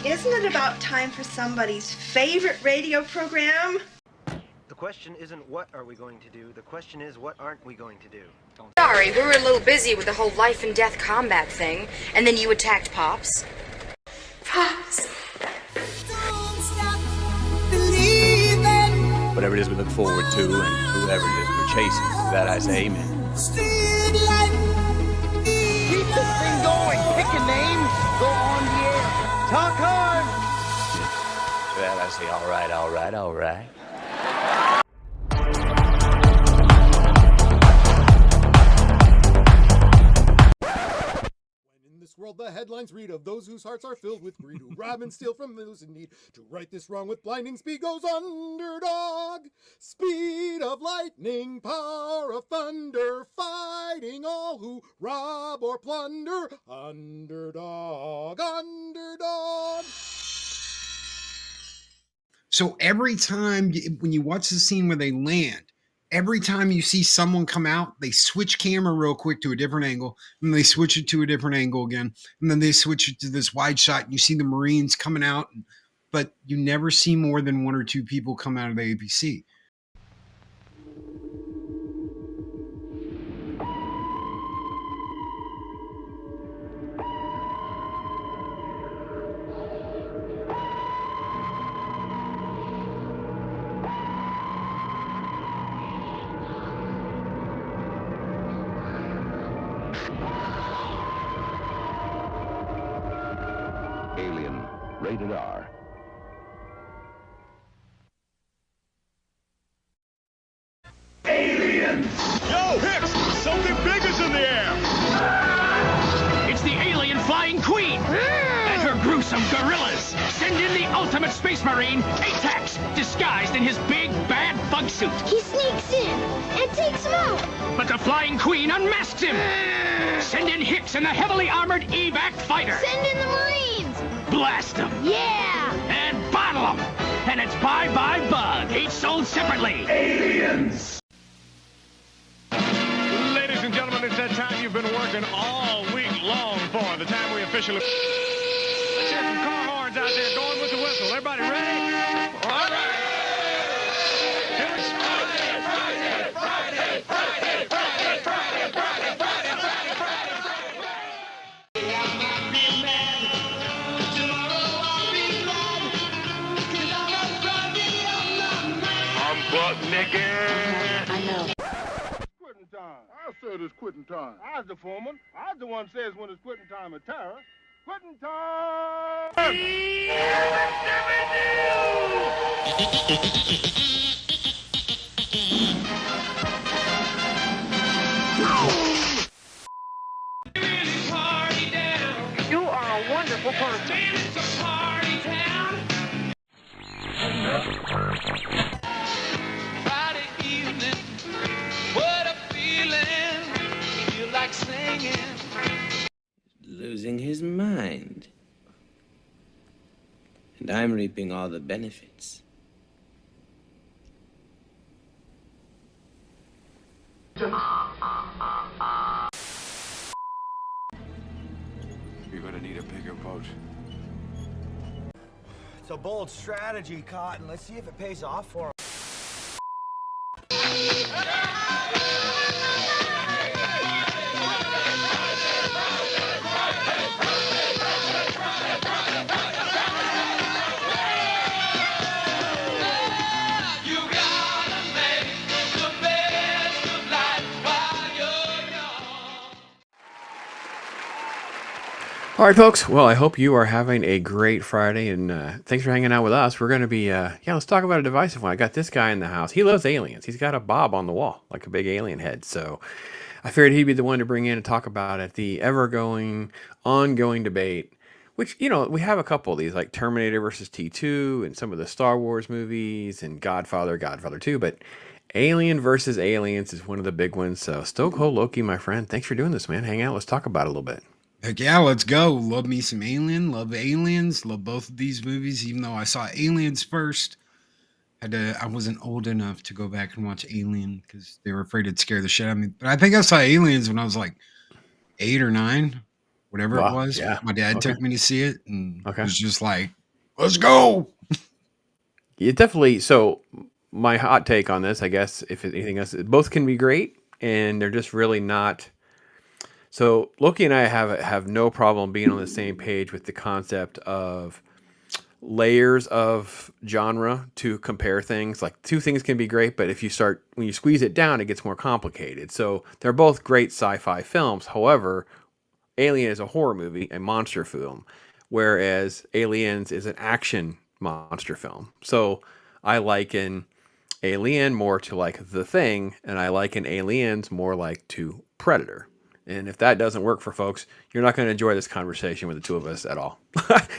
Isn't it about time for somebody's favorite radio program? The question isn't what are we going to do, the question is what aren't we going to do. Sorry, we were a little busy with the whole life and death combat thing, and then you attacked Pops. Pops. Whatever it is we look forward to, and whoever it is we're chasing, to that I say amen. Keep this thing going. Pick a name. Go on the air. Talk hard. To that I say, all right, all right, all right. In this world, the headlines read of those whose hearts are filled with greed, who rob and steal from those in need. To right this wrong with blinding speed goes underdog. Speed of lightning, power of thunder, fighting all who rob or plunder. Underdog, underdog. So every time when you watch the scene where they land, every time you see someone come out, they switch camera real quick to a different angle, and they switch it to a different angle again, and then they switch it to this wide shot, and you see the Marines coming out, but you never see more than one or two people come out of the APC. Alien, rated R. Aliens! Yo, Hicks! Something big is in the air! It's the alien flying queen! And her gruesome gorillas! Send in the ultimate space marine, Atax, disguised in his big, bad bug suit! He sneaks in and takes him out! But the flying queen unmasks him! Send in Hicks and the heavily armored evac fighter! Send in the Marines! Blast them! Yeah! And bottle them! And it's bye-bye bug, each sold separately! Aliens! Ladies and gentlemen, it's that time you've been working all week long for. The time we officially... Let's hear some car horns out there going with the whistle. Everybody ready? All right! It's Friday, Friday, Friday, Friday, Friday, Friday, Friday, Friday, Friday, Friday, I'm butt naked. I know. Quitting time. I said it's quitting time. I was the foreman. I was the one says when it's quitting time of terror. Quitting time! You are a wonderful person. Friday evening, what a feeling, feel like singing. Losing his mind. And I'm reaping all the benefits. You're gonna need a bigger boat. It's a bold strategy, Cotton. Let's see if it pays off for him. All right, folks. Well, I hope you are having a great Friday, and thanks for hanging out with us. We're going to be, let's talk about a divisive one. I got this guy in the house. He loves aliens. He's got a bob on the wall, like a big alien head. So I figured he'd be the one to bring in and talk about it, the ongoing debate, which, we have a couple of these, like Terminator versus T2, and some of the Star Wars movies, and Godfather 2, but Alien versus Aliens is one of the big ones. So Stone Loki, my friend, thanks for doing this, man. Hang out. Let's talk about it a little bit. Heck yeah, let's go. Love me some Alien. Love Aliens. Love both of these movies, even though I saw Aliens first. I wasn't old enough to go back and watch Alien because they were afraid it'd scare the shit out of me. But I think I saw Aliens when I was like 8 or 9. whatever it Wow. was. Yeah. My dad Okay. took me to see it, and Okay. it was just like, let's go. It definitely. So my hot take on this, I guess, if anything else, both can be great, and they're just really not. So Loki and I have no problem being on the same page with the concept of layers of genre to compare things. Like two things can be great, but when you squeeze it down, it gets more complicated. So they're both great sci-fi films. However, Alien is a horror movie, a monster film, whereas Aliens is an action monster film. So I liken Alien more to like The Thing, and I liken Aliens more like to Predator. And if that doesn't work for folks, you're not going to enjoy this conversation with the two of us at all.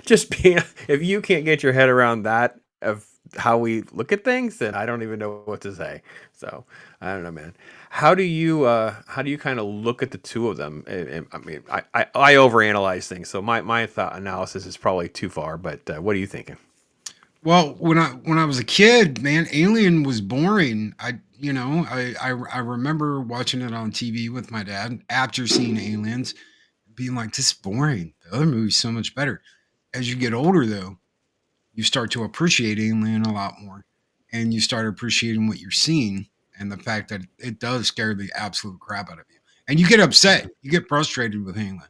Just being, if you can't get your head around that of how we look at things, then I don't even know what to say. So I don't know, man. How do you kind of look at the two of them? I mean, I overanalyze things, so my thought analysis is probably too far. But what are you thinking? Well, when I was a kid, man, Alien was boring. I remember watching it on TV with my dad after seeing Aliens, being like, this is boring. The other movie's so much better. As you get older, though, you start to appreciate Alien a lot more, and you start appreciating what you're seeing and the fact that it does scare the absolute crap out of you. And you get upset, you get frustrated with Alien.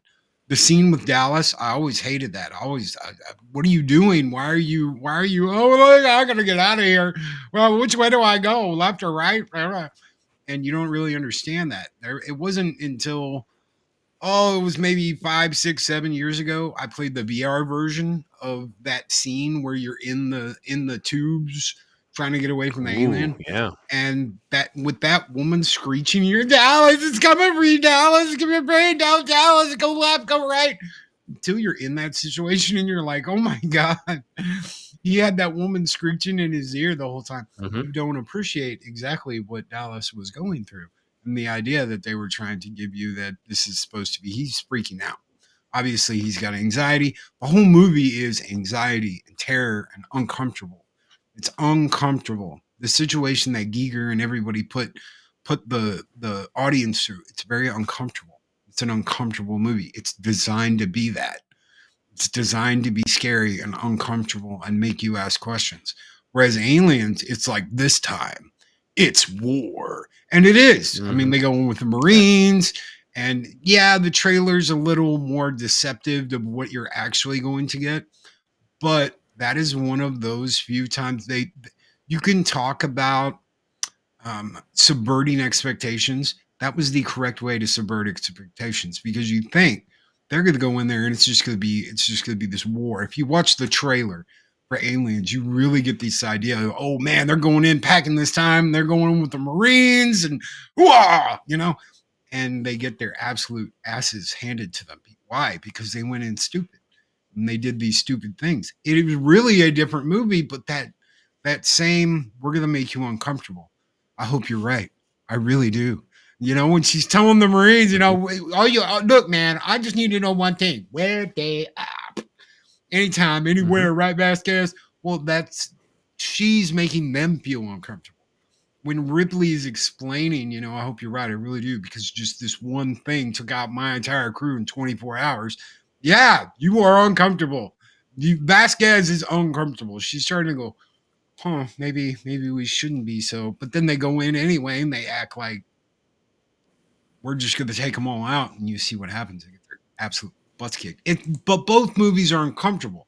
The scene with Dallas, I always hated that. What are you doing? Why are you? Oh, look, I gotta get out of here. Well, which way do I go? Left or right? And you don't really understand that. It wasn't until it was maybe 5, 6, 7 years ago. I played the VR version of that scene where you're in the tubes trying to get away from the alien. Yeah. And that with that woman screeching, "You're Dallas, it's coming for you, Dallas. Give me a brain down, Dallas. Go left, go right." Until you're in that situation and you're like, "Oh my God." He had that woman screeching in his ear the whole time. You don't appreciate exactly what Dallas was going through. And the idea that they were trying to give you that this is supposed to be, he's freaking out. Obviously, he's got anxiety. The whole movie is anxiety and terror and uncomfortable. It's uncomfortable. The situation that Giger and everybody put the audience through, it's very uncomfortable. It's an uncomfortable movie. It's designed to be that. It's designed to be scary and uncomfortable and make you ask questions. Whereas Aliens, it's like this time, it's war. And it is. I mean, they go in with the Marines. And yeah, the trailer's a little more deceptive of what you're actually going to get. But that is one of those few times you can talk about subverting expectations. That was the correct way to subvert expectations, because you think they're going to go in there and it's just going to be this war. If you watch the trailer for Aliens, you really get this idea of, oh man, they're going in packing this time. They're going in with the Marines and and they get their absolute asses handed to them. Why? Because they went in stupid and they did these stupid things. It was really a different movie, but that same, we're going to make you uncomfortable. I hope you're right. I really do. When she's telling the Marines, look, man, I just need to know one thing. Where they are. Anytime, anywhere, right, Vasquez? Well, she's making them feel uncomfortable. When Ripley is explaining, I hope you're right. I really do. Because just this one thing took out my entire crew in 24 hours. Yeah, you are uncomfortable. Vasquez is uncomfortable. She's starting to go, maybe we shouldn't be so. But then they go in anyway and they act like we're just going to take them all out, and you see what happens. They get their absolute butts kicked. But both movies are uncomfortable.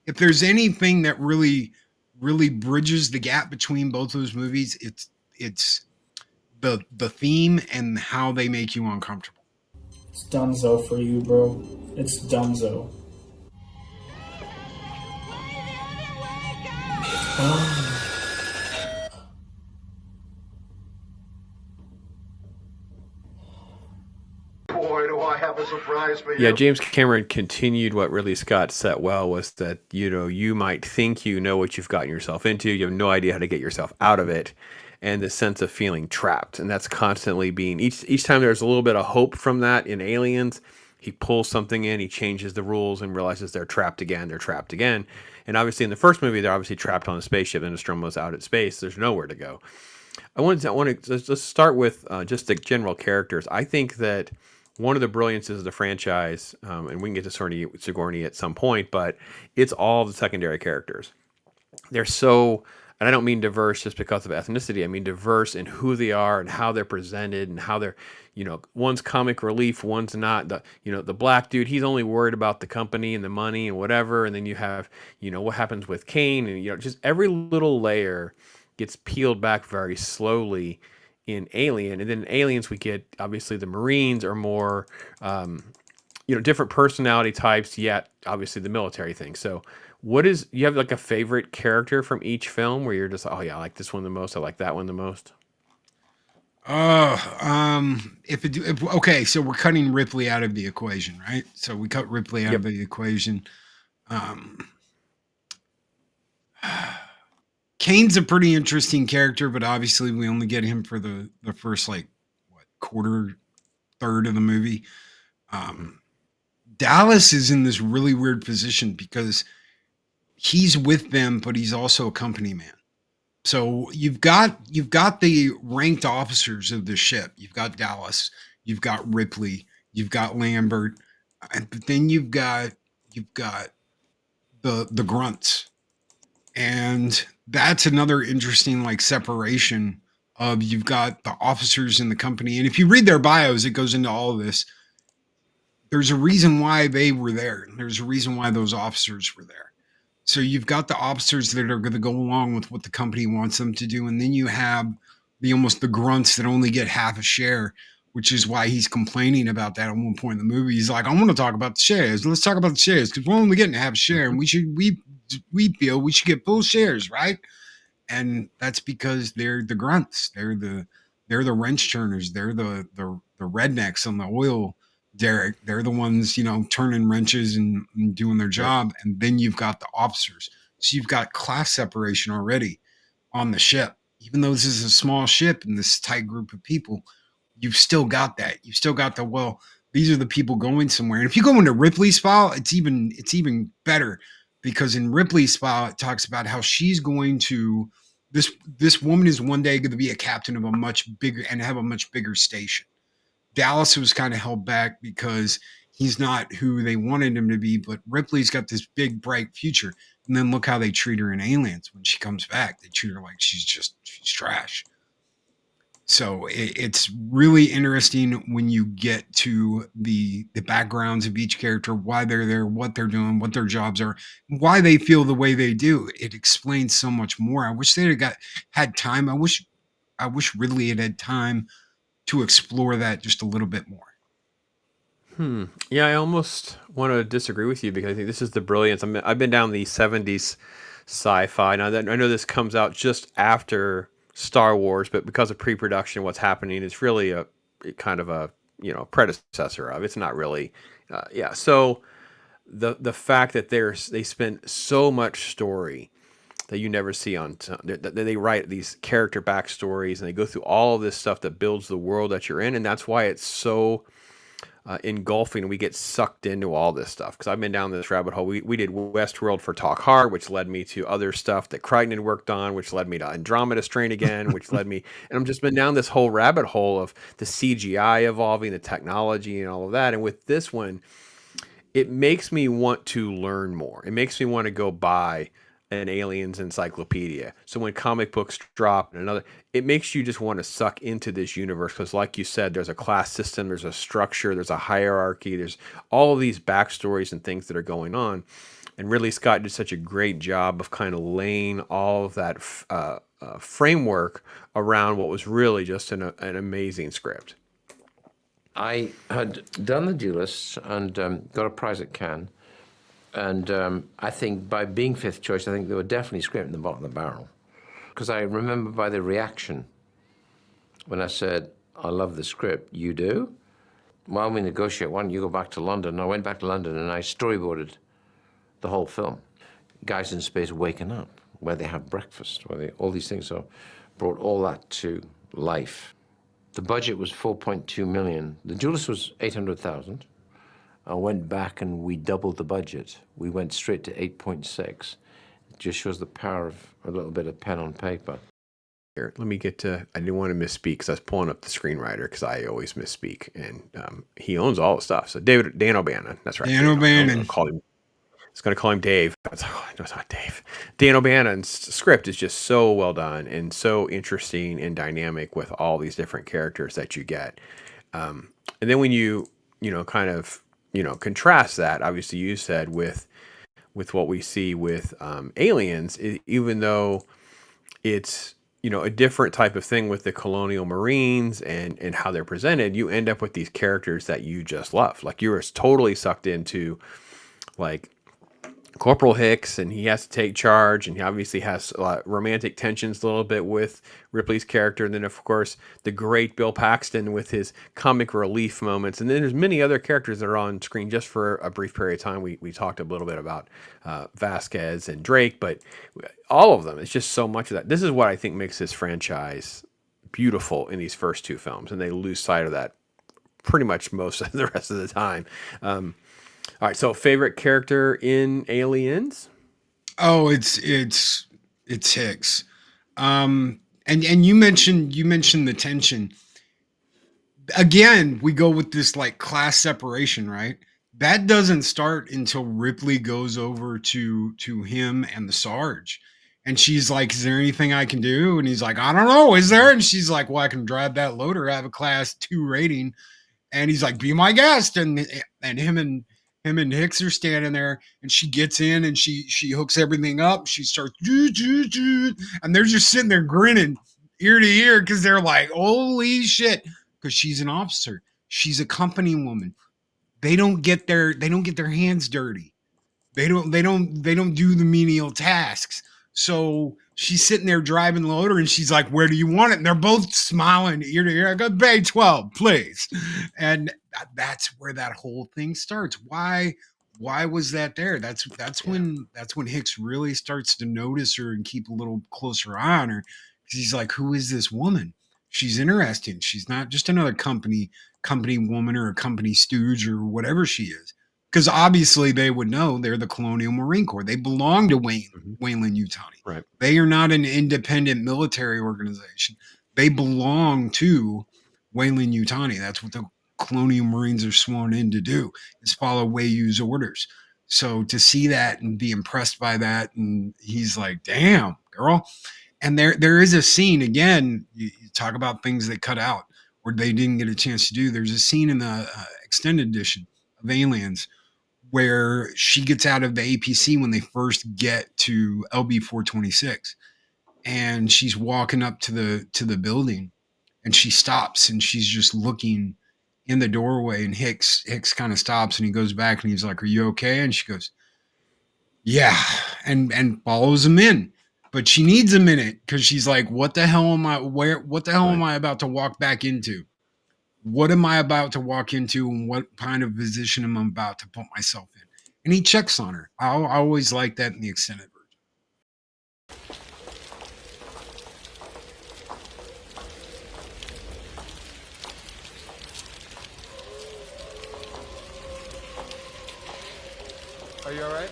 If there's anything that really, really bridges the gap between both those movies, it's the theme and how they make you uncomfortable. It's dunzo for you, bro. It's dunzo. Boy, do I have a surprise for you. Yeah, James Cameron continued what Ridley Scott set well, was that, you might think you know what you've gotten yourself into. You have no idea how to get yourself out of it. And the sense of feeling trapped. And that's constantly being, each time there's a little bit of hope from that in Aliens, he pulls something in, he changes the rules and realizes they're trapped again. And obviously in the first movie, they're obviously trapped on a spaceship, and Nostromo's out at space. There's nowhere to go. I want to let's start with just the general characters. I think that one of the brilliances of the franchise, and we can get to Sigourney at some point, but it's all the secondary characters. They're so, and I don't mean diverse just because of ethnicity. I mean diverse in who they are and how they're presented and how they're, one's comic relief, one's not. The black dude, he's only worried about the company and the money and whatever. And then you have, what happens with Kane, and just every little layer gets peeled back very slowly in Alien. And then in Aliens, we get, obviously the Marines are more, different personality types, yet obviously the military thing. So you have like a favorite character from each film where you're just, oh yeah, I like this one the most, I like that one the most? Okay, so we're cutting Ripley out of the equation, right? So we cut Ripley out of the equation. Kane's a pretty interesting character, but obviously we only get him for the first third of the movie. Dallas is in this really weird position because he's with them, but he's also a company man. So you've got the ranked officers of the ship. You've got Dallas, you've got Ripley, you've got Lambert, but then you've got the grunts. And that's another interesting separation of, you've got the officers in the company. And if you read their bios, it goes into all of this. There's a reason why they were there. There's a reason why those officers were there. So you've got the officers that are going to go along with what the company wants them to do. And then you have the grunts that only get half a share, which is why he's complaining about that at one point in the movie. He's like, I want to talk about the shares. Let's talk about the shares because we're only getting half a share, and we feel we should get full shares, right? And that's because they're the grunts. They're the wrench turners. They're the rednecks on the oil derrick. They're the ones, turning wrenches and doing their job. And then you've got the officers. So you've got class separation already on the ship. Even though this is a small ship and this tight group of people, you've still got that. You've still got these are the people going somewhere. And if you go into Ripley's file, it's even better, because in Ripley's file, it talks about how she's going to, this woman is one day going to be a captain of a much bigger and have a much bigger station. Dallas was kind of held back because he's not who they wanted him to be, but Ripley's got this big, bright future. And then look how they treat her in Aliens when she comes back. They treat her like she's trash. So it's really interesting when you get to the backgrounds of each character, why they're there, what they're doing, what their jobs are, why they feel the way they do. It explains so much more. I wish they had time. I wish Ridley had time to explore that just a little bit more. Yeah, I almost want to disagree with you because I think this is the brilliance. I've been down the 70s sci-fi. Now, I know this comes out just after Star Wars, but because of pre-production, what's happening is really a kind of a predecessor of. It's not really, So the fact that they spend so much story that you never see they write these character backstories and they go through all of this stuff that builds the world that you're in, and that's why it's so engulfing, and we get sucked into all this stuff. Because I've been down this rabbit hole. We did Westworld for Talk Hard, which led me to other stuff that Crichton had worked on, which led me to Andromeda Strain again, which led me, and I'm just been down this whole rabbit hole of the CGI evolving, the technology, and all of that. And with this one, it makes me want to learn more. It makes me want to go buy an Aliens encyclopedia. So when comic books drop and another, it makes you just want to suck into this universe, because like you said, there's a class system, there's a structure, there's a hierarchy, there's all of these backstories and things that are going on. And Ridley Scott did such a great job of kind of laying all of that framework around what was really just an amazing script. I had done The Duelists and got a prize at Cannes. And I think by being fifth choice, I think they were definitely scraping the bottom of the barrel. Because I remember by the reaction when I said, I love the script. You do? While we negotiate, why don't you go back to London? And I went back to London and I storyboarded the whole film. Guys in space waking up, where they have breakfast, all these things. So brought all that to life. The budget was 4.2 million. The Duelist was 800,000. I went back and we doubled the budget. We went straight to 8.6. It just shows the power of a little bit of pen on paper. Here, let me get to. I didn't want to misspeak because I was pulling up the screenwriter because I always misspeak, and he owns all the stuff. So Dan O'Bannon, that's right. Dan O'Bannon. Call him. It's going to call him Dave. No, it's not Dave. Dan O'Bannon's script is just so well done and so interesting and dynamic with all these different characters that you get. And then when you kind of contrast that, obviously you said with what we see with Aliens, even though it's a different type of thing with the colonial Marines and how they're presented, you end up with these characters that you just love. Like you're totally sucked into like Corporal Hicks, and he has to take charge, and he obviously has romantic tensions a little bit with Ripley's character, and then of course the great Bill Paxton with his comic relief moments, and then there's many other characters that are on screen just for a brief period of time. We talked a little bit about Vasquez and Drake, but all of them, it's just so much of that. This is what I think makes this franchise beautiful in these first two films, and they lose sight of that pretty much most of the rest of the time. All right, so favorite character in Aliens? Oh, it's Hicks. And you mentioned the tension. Again, we go with this like class separation, right? That doesn't start until Ripley goes over to him and the Sarge. And she's like, "Is there anything I can do?" And he's like, "I don't know. Is there?" And she's like, "Well, I can drive that loader. I have a class 2 rating." And he's like, "Be my guest." And him and Hicks are standing there, and she gets in and she hooks everything up. She starts, and they're just sitting there grinning ear to ear because they're like, "Holy shit!" Because she's an officer, she's a company woman. They don't get their hands dirty. They don't do the menial tasks. So she's sitting there driving the loader, and she's like, "Where do you want it?" And they're both smiling ear to ear. I go, "Bay 12, please." And that's where that whole thing starts. Why was that there? That's when Hicks really starts to notice her and keep a little closer eye on her. Because he's like, "Who is this woman? She's interesting. She's not just another company woman or a company stooge or whatever she is." Because obviously they would know they're the Colonial Marine Corps. They belong to Weyland-Yutani. Right. They are not an independent military organization. They belong to Weyland-Yutani. That's what the Colonial Marines are sworn in to do, is follow Weyu's orders. So to see that and be impressed by that, and he's like, "Damn, girl." And there is a scene, again, you talk about things they cut out or they didn't get a chance to do. There's a scene in the extended edition of Aliens where she gets out of the APC when they first get to LB 426, and she's walking up to the building, and she stops and she's just looking in the doorway, and Hicks kind of stops and he goes back and he's like, "Are you okay?" And she goes, "Yeah," and follows him in. But she needs a minute because she's like, what the hell am I about to walk back into? What am I about to walk into, and what kind of position am I about to put myself in? And he checks on her. I always like that in the extended version. Are you all right?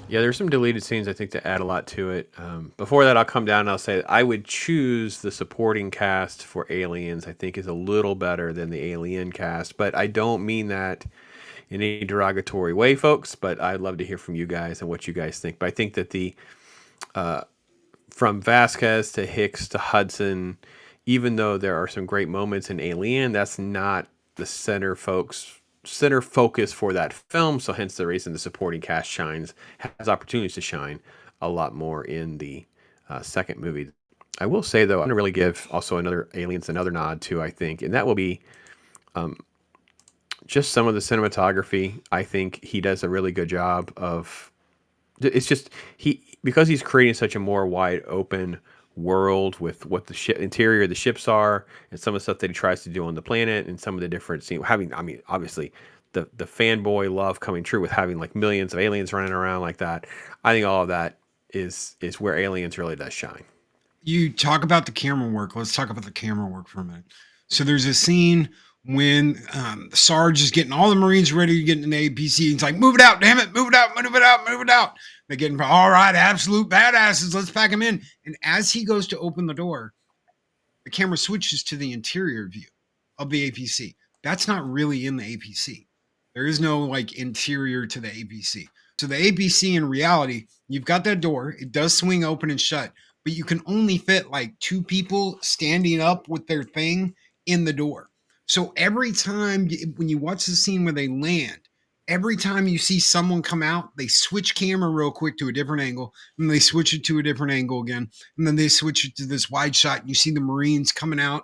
Yeah, there's some deleted scenes I think to add a lot to it. Before that, I'll come down and I'll say I would choose the supporting cast for Aliens. I think is a little better than the Alien cast, but I don't mean that in any derogatory way, folks. But I'd love to hear from you guys and what you guys think. But I think that the from Vasquez to Hicks to Hudson, even though there are some great moments in Alien, that's not the center focus for that film. So hence the reason the supporting cast has opportunities to shine a lot more in the second movie. I will say though, I'm going to really give also another nod to, I think, and that will be just some of the cinematography. I think he does a really good job of, it's just, because he's creating such a more wide open world with what the interior of the ships are and some of the stuff that he tries to do on the planet and some of the different scenes obviously the fanboy love coming true with having like millions of aliens running around like that. I think all of that is where Aliens really does shine. You talk about the camera work. Let's talk about the camera work for a minute. So there's a scene when Sarge is getting all the Marines ready to get into the APC. He's like, move it out, damn it, move it out, move it out, move it out. They're getting, all right, absolute badasses, let's pack them in. And as he goes to open the door, the camera switches to the interior view of the APC. That's not really in the APC. There is no like interior to the APC. So the APC in reality, you've got that door. It does swing open and shut, but you can only fit like 2 people standing up with their thing in the door. So every time when you watch the scene where they land, every time you see someone come out, they switch camera real quick to a different angle, and they switch it to a different angle again, and then they switch it to this wide shot, and you see the Marines coming out,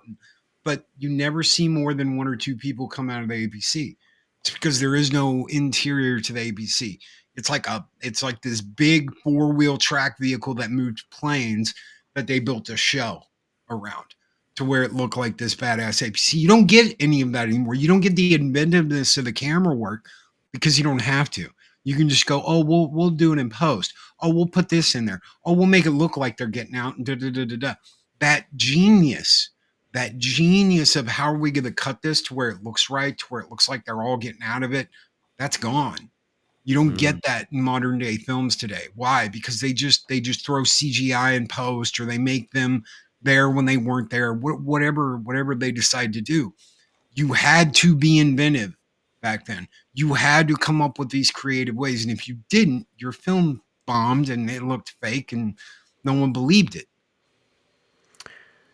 but you never see more than 1 or 2 people come out of the APC. It's because there is no interior to the APC. It's like this big 4-wheel track vehicle that moved planes that they built a show around to where it looked like this badass APC. You don't get any of that anymore. You don't get the inventiveness of the camera work because you don't have to. You can just go, oh, we'll do it in post. Oh, we'll put this in there. Oh, we'll make it look like they're getting out and da da da da da. That genius of how are we going to cut this to where it looks right, to where it looks like they're all getting out of it, that's gone. You don't get that in modern day films today. Why? Because they just throw CGI in post, or they make them there when they weren't there. Whatever they decide to do. You had to be inventive back then. You had to come up with these creative ways, and if you didn't, your film bombed and it looked fake and no one believed it.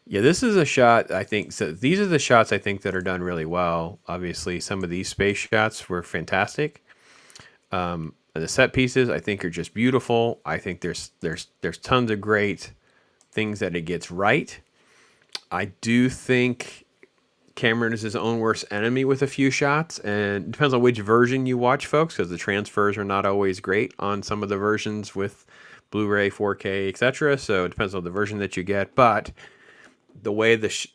Yeah, this is a shot, I think. So these are the shots I think that are done really well. Obviously, some of these space shots were fantastic. And the set pieces, I think, are just beautiful. I think there's tons of great things that it gets right. I do think Cameron is his own worst enemy with a few shots, and it depends on which version you watch, folks, because the transfers are not always great on some of the versions with Blu-ray, 4K, etc. So it depends on the version that you get, but the way there's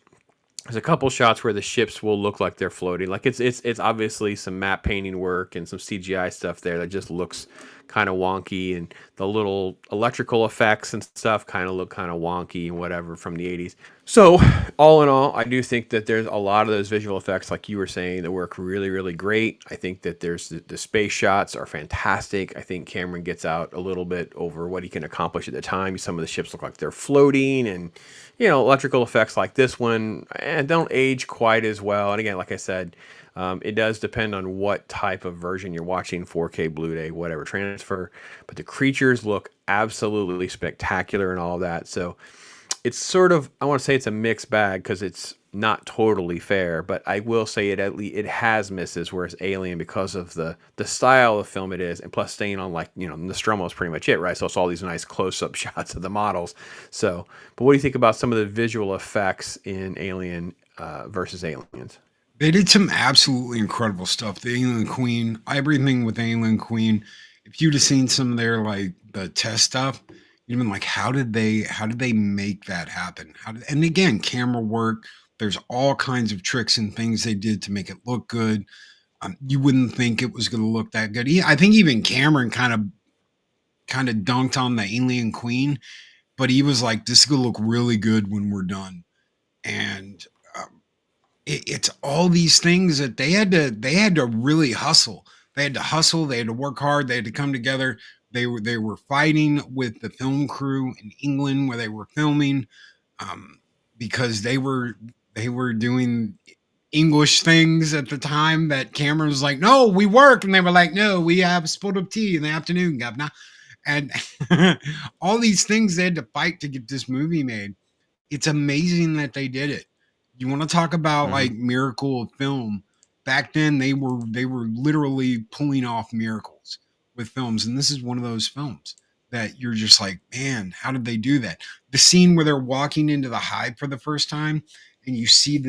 a couple shots where the ships will look like they're floating. Like it's obviously some matte painting work and some CGI stuff there that just looks kind of wonky, and the little electrical effects and stuff kind of look kind of wonky and whatever from the 80s. So all in all, I do think that there's a lot of those visual effects, like you were saying, that work really, really great. I think that there's the space shots are fantastic. I think Cameron gets out a little bit over what he can accomplish at the time. Some of the ships look like they're floating, and electrical effects like this one don't age quite as well. And again, like I said, it does depend on what type of version you're watching, 4K, Blu-ray, whatever transfer. But the creatures look absolutely spectacular and all of that. So it's sort of, I want to say it's a mixed bag because it's not totally fair. But I will say it has misses, whereas Alien, because of the style of film it is, and plus staying on Nostromo is pretty much it, right? So it's all these nice close-up shots of the models. So, but what do you think about some of the visual effects in Alien versus Aliens? They did some absolutely incredible stuff. The Alien Queen, everything with Alien Queen. If you'd have seen some of their the test stuff, you'd have been like, how did they make that happen? And again, camera work. There's all kinds of tricks and things they did to make it look good. You wouldn't think it was going to look that good. I think even Cameron kind of dunked on the Alien Queen, but he was like, "This is going to look really good when we're done." And it's all these things that they had to really hustle. They had to hustle. They had to work hard. They had to come together. They were fighting with the film crew in England where they were filming, because they were doing English things at the time that Cameron was like, "No, we work," and they were like, "No, we have split up tea in the afternoon, governor." And all these things they had to fight to get this movie made. It's amazing that they did it. You want to talk about miracle of film? Back then, they were literally pulling off miracles with films, and this is one of those films that you're just like, man, how did they do that? The scene where they're walking into the hive for the first time, and you see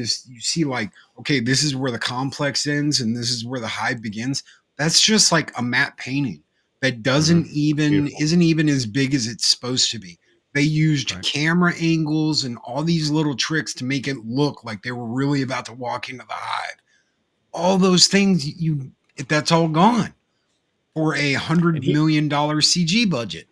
like, okay, this is where the complex ends, and this is where the hive begins. That's just like a matte painting that isn't even as big as it's supposed to be. They used camera angles and all these little tricks to make it look like they were really about to walk into the hive. All those things, that's all gone for $100 million CG budget.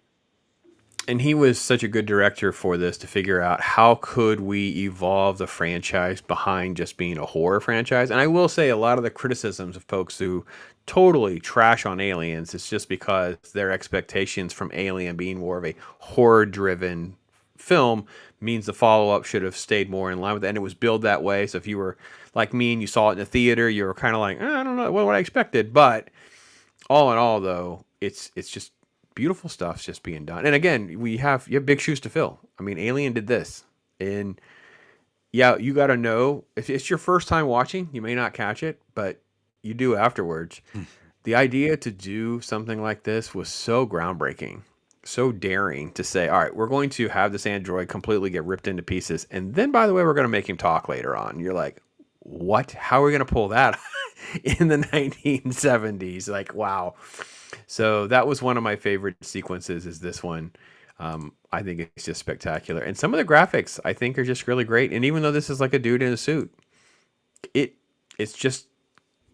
and he was such a good director for this to figure out how could we evolve the franchise behind just being a horror franchise. And I will say a lot of the criticisms of folks who totally trash on Aliens is just because their expectations from Alien being more of a horror driven film means the follow-up should have stayed more in line with it, and it was billed that way. So if you were like me and you saw it in the theater, you were kind of like, I don't know what I expected. But all in all, though, it's just beautiful stuff's just being done. And again, you have big shoes to fill. I mean, Alien did this, and yeah, you got to know if it's your first time watching, you may not catch it, but you do afterwards. The idea to do something like this was so groundbreaking, so daring to say, all right, we're going to have this android completely get ripped into pieces, and then by the way, we're going to make him talk later on. You're like, what? How are we going to pull that in the 1970s? Like, wow. So that was one of my favorite sequences, is this one. I think it's just spectacular. And some of the graphics I think are just really great. And even though this is like a dude in a suit, it's just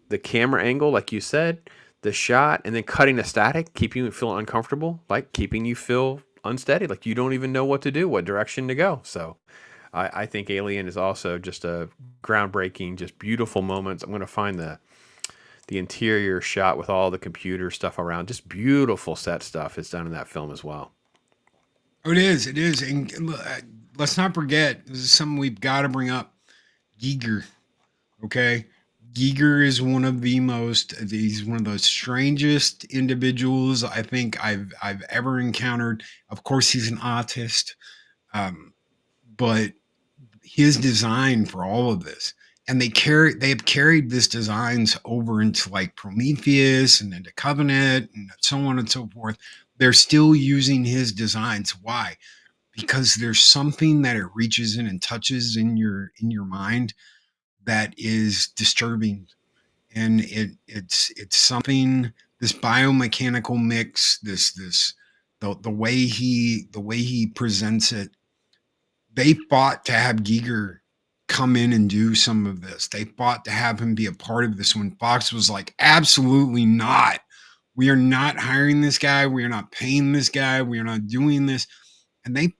the camera angle, like you said, the shot, and then cutting the static, keeping you feel uncomfortable, like keeping you feel unsteady, like you don't even know what to do, what direction to go. So I think Alien is also just a groundbreaking, just beautiful moments. I'm going to find the interior shot with all the computer stuff around. Just beautiful set stuff is done in that film as well. Oh, it is. It is. And let's not forget, this is something we've got to bring up. Giger. Okay. Giger is one of he's one of the strangest individuals I think I've ever encountered. Of course, he's an artist. But his design for all of this, and they have carried this designs over into like Prometheus and into Covenant and so on and so forth. They're still using his designs. Why? Because there's something that it reaches in and touches in your mind that is disturbing, and it's something, this biomechanical mix, the way he presents it. They fought to have Giger come in and do some of this. They fought to have him be a part of this when Fox was like, absolutely not. We are not hiring this guy. We are not paying this guy. We are not doing this. And they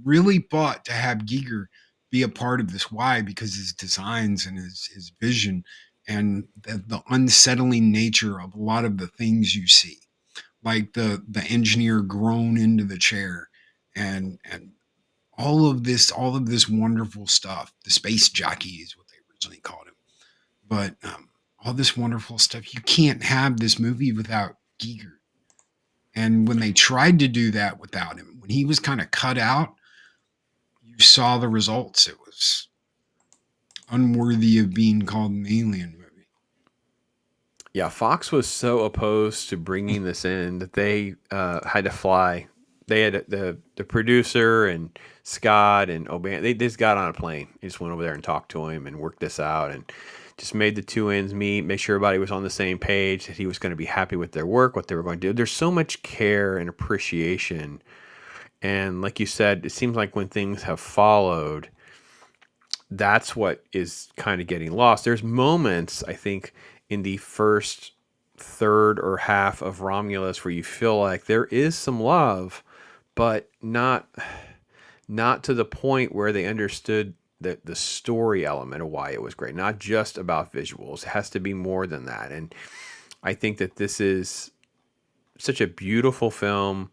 really fought to have Giger be a part of this. Why? Because his designs and his vision and the unsettling nature of a lot of the things you see, like the engineer grown into the chair and all of this wonderful stuff. The space jockey is what they originally called him. But all this wonderful stuff. You can't have this movie without Giger. And when they tried to do that without him, when he was kind of cut out, you saw the results. It was unworthy of being called an Alien movie. Yeah, Fox was so opposed to bringing this in that they had to fly. They had the producer and Scott and O'Ban. They just got on a plane. They just went over there and talked to him and worked this out and just made the two ends meet, make sure everybody was on the same page, that he was going to be happy with their work, what they were going to do. There's so much care and appreciation. And like you said, it seems like when things have followed, that's what is kind of getting lost. There's moments, I think, in the first third or half of Romulus where you feel like there is some love, but not to the point where they understood the story element of why it was great. Not just about visuals. It has to be more than that. And I think that this is such a beautiful film.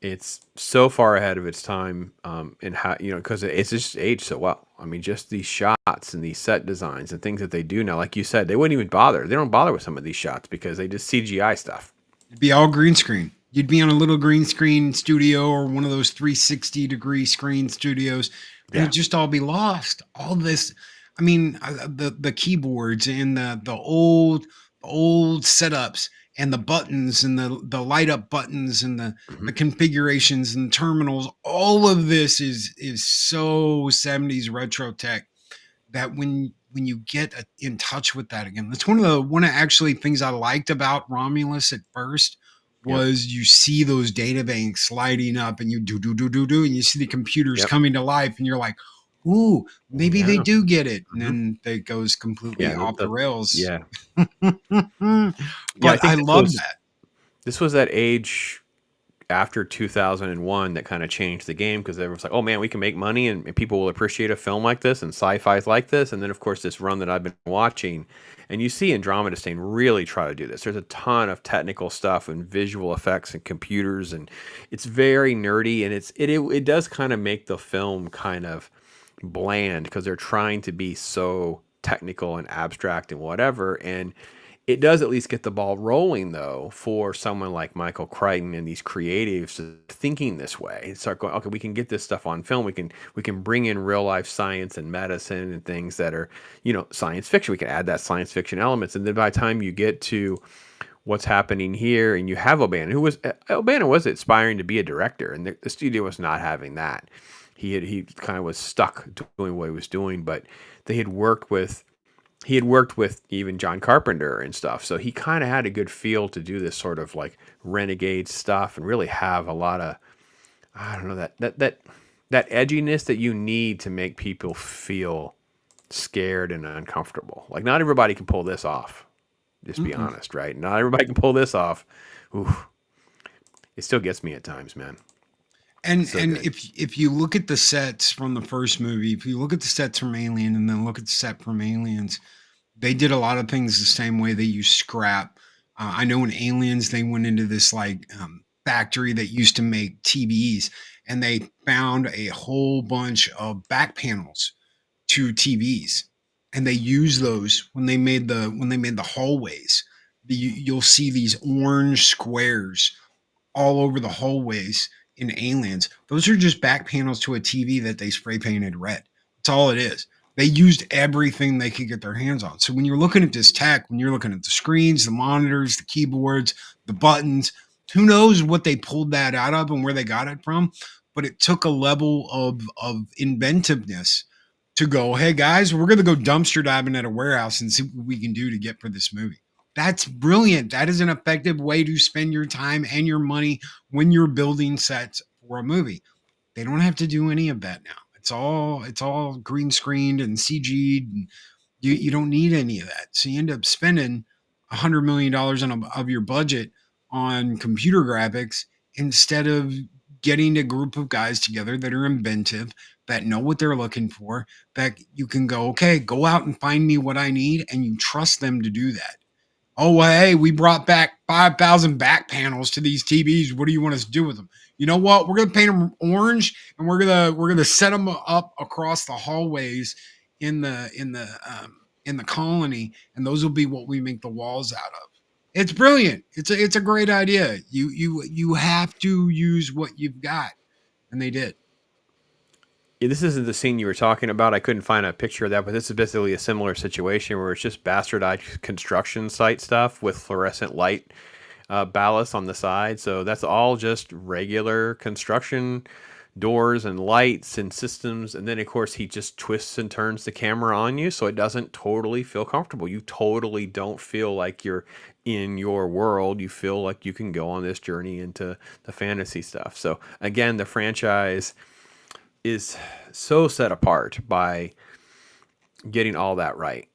It's so far ahead of its time, and how, because it's just aged so well. I mean, just these shots and these set designs and things that they do now, like you said, they wouldn't even bother. They don't bother with some of these shots because they just CGI stuff. It'd be all green screen. You'd be on a little green screen studio or one of those 360-degree screen studios, and it'd just all be lost. All this, I mean, the keyboards and the old setups and the buttons and the light up buttons and the configurations and terminals, all of this is so 70s retro tech that when you get in touch with that again, that's one of actually things I liked about Romulus at first was you see those data banks lighting up and you do, and you see the computers coming to life and you're like, ooh, maybe they do get it. And then it goes completely off the rails. Yeah. But I love that. This was that age after 2001 that kind of changed the game, because everyone's like, oh man, we can make money and people will appreciate a film like this and sci-fi's like this. And then of course this run that I've been watching, and you see Andromeda Strain really try to do this. There's a ton of technical stuff and visual effects and computers, and it's very nerdy, and it does kind of make the film kind of bland because they're trying to be so technical and abstract and whatever. And it does at least get the ball rolling, though, for someone like Michael Crichton and these creatives thinking this way. Start going, okay, we can get this stuff on film. We can bring in real life science and medicine and things that are, science fiction. We can add that science fiction elements, and then by the time you get to what's happening here, and you have O'Bannon was aspiring to be a director, and the studio was not having that. He kind of was stuck doing what he was doing, but he had worked with even John Carpenter and stuff. So he kind of had a good feel to do this sort of like renegade stuff and really have a lot of, I don't know, that edginess that you need to make people feel scared and uncomfortable. Like not everybody can pull this off. Just be honest, right? Not everybody can pull this off. Ooh, it still gets me at times, man. And if you look at the sets from the first movie, if you look at the sets from Alien and then look at the set from Aliens, they did a lot of things the same way. They used scrap. I know in Aliens, they went into this factory that used to make TVs, and they found a whole bunch of back panels to TVs, and they used those when they made the hallways. You'll see these orange squares all over the hallways in Aliens. Those are just back panels to a TV that they spray painted red. That's all it is. They used everything they could get their hands on. So when you're looking at this tech, when you're looking at the screens, the monitors, the keyboards, the buttons, who knows what they pulled that out of and where they got it from, but it took a level of inventiveness to go, hey guys, we're going to go dumpster diving at a warehouse and see what we can do to get for this movie. That's brilliant. That is an effective way to spend your time and your money when you're building sets for a movie. They don't have to do any of that now. It's all green screened and CG'd, and you don't need any of that. So you end up spending $100 million of your budget on computer graphics instead of getting a group of guys together that are inventive, that know what they're looking for, that you can go, okay, go out and find me what I need, and you trust them to do that. Oh, hey, we brought back 5,000 back panels to these TVs. What do you want us to do with them? You know what? We're going to paint them orange, and we're going to set them up across the hallways in the colony, and those will be what we make the walls out of. It's brilliant. It's a great idea. You have to use what you've got, and they did. Yeah, this isn't the scene you were talking about. I couldn't find a picture of that, but this is basically a similar situation where it's just bastardized construction site stuff with fluorescent light ballast on the side. So that's all just regular construction doors and lights and systems. And then, of course, he just twists and turns the camera on you so it doesn't totally feel comfortable. You totally don't feel like you're in your world. You feel like you can go on this journey into the fantasy stuff. So, again, the franchise is so set apart by getting all that right.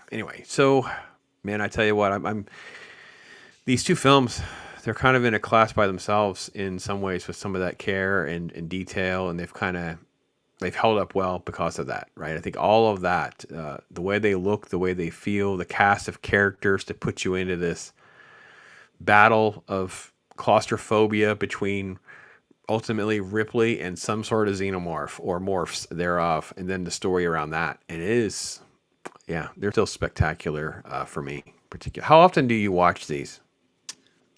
Anyway, so man, I tell you what, I'm these two films, they're kind of in a class by themselves in some ways with some of that care and detail, and they've held up well because of that, right? I think all of that, the way they look, the way they feel, the cast of characters to put you into this battle of claustrophobia between ultimately Ripley and some sort of xenomorph or morphs thereof, and then the story around that. And it is, they're still spectacular for me. Particular. How often do you watch these?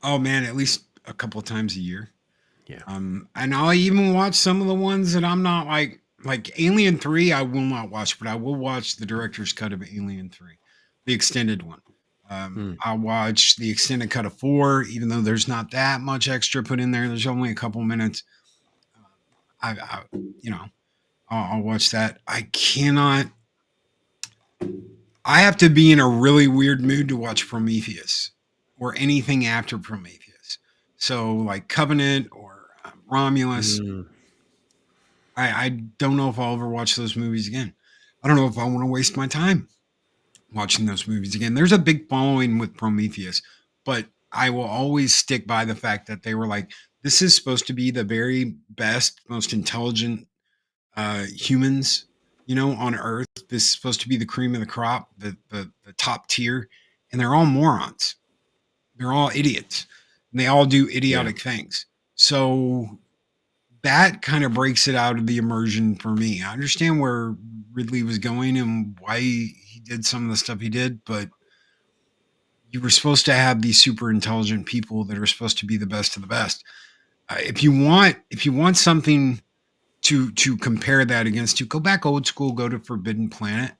Oh man, at least a couple of times a year. Yeah. And I'll even watch some of the ones that I'm not like Alien 3. I will not watch, but I will watch the director's cut of Alien 3, the extended one. I'll watch the extended cut of 4, even though there's not that much extra put in there. There's only a couple minutes. I'll watch that. I have to be in a really weird mood to watch Prometheus or anything after Prometheus. So like Covenant or Romulus. I don't know if I'll ever watch those movies again. I don't know if I want to waste my time watching those movies again. There's a big following with Prometheus, but I will always stick by the fact that they were like, this is supposed to be the very best, most intelligent humans, on Earth. This is supposed to be the cream of the crop, the top tier, and they're all morons. They're all idiots, and they all do idiotic things. So that kind of breaks it out of the immersion for me. I understand where Ridley was going and why he did some of the stuff he did, but you were supposed to have these super intelligent people that are supposed to be the best of the best. If you want something to compare that against, to go back old school, go to Forbidden Planet